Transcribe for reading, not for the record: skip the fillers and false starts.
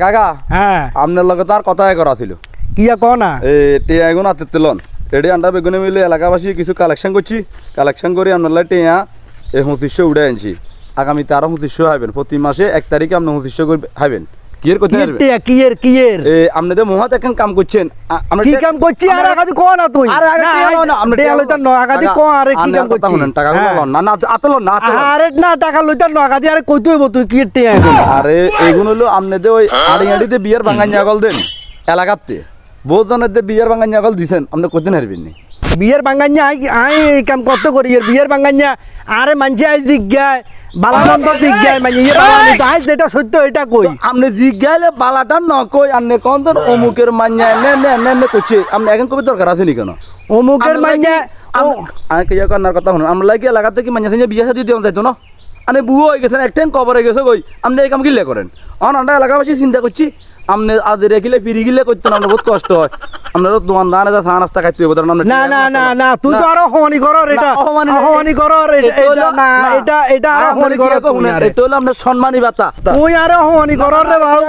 কাকা হ্যাঁ আপনার লগে তার কথাই করা ছিল কিয়া ক না টিয়া এগুন হাতে তেলন এটি আন্ডা বেগুনে মিলে এলাকাবাসী কিছু কালেকশন করছি কালেকশন করে আপনার টিয়া এই 2500 উঠে আনছি আগামীতে আরো 2500 হাইবেন প্রতি মাসে 1 তারিখে আপনি 2500 করে হাইবেন কিয়ের করতে পারবেন কিয়ের আপনাদের মহাত এখন কাম করছেন কি কাম করছি আর আগাদি ক না তুই আরে আগে আমরা টিয়া লইতা ন আগাদি ক আরে কি কাম করছি টাকাগুলো লন না না আতলন না আরে না টাকা লইতা ন আগাদি আরে কই তুই তুই কি টিয়া এখন আরে এগুলো হলো আপনাদের ওই আড়িয়াড়িতে বিয়ার বাঙানি আগল দেন এলাকাতে বহুত জনের বিয়ার বাঙানি আগল দিছেন আপনি করতে পারবেন না বিয়ের বাঙ্গাইয়া আই এই কাম কত করি এর বিয়ের বাঙ্গাইয়া আরে মানছে আই জিজ্ঞায় বালানন্দ জিজ্ঞায় মানে ইয়ে বালানি তাই যেটা সত্য এটা কই আপনি জিজ্ঞাইলে বালাটা ন কই আপনি কোন তোর অমুকের মান্যা নে করছে আপনি এখন কবে দরকার আছে নি কেন অমুকের মান্যা আমি কে করার কথা শুনুন আমরা লাগি এলাকাতে কি মান্যা সাইয়া বিয়া শাদী দিও যাইতো না আনে বুয়ো হয়ে গেছেন একটাইম কবর হয়ে গেছে কই আপনি এই কাম কিলে করেন আমরা এলাকাবাসী চিন্তা করছি আপনি আজ রেখিলে ফিরি গিলে করতেন আপনার বহুত কষ্ট হয় আপনারও দোকান দানে যা চা নাস্তা খাইতে হবে না না না না তুই তো আরো হনি করর এটা হনি করর এটা না এটা আরো হনি করর এটা হলো আপনার সম্মানী বাতা তুই আরো হনি করর রে বাবু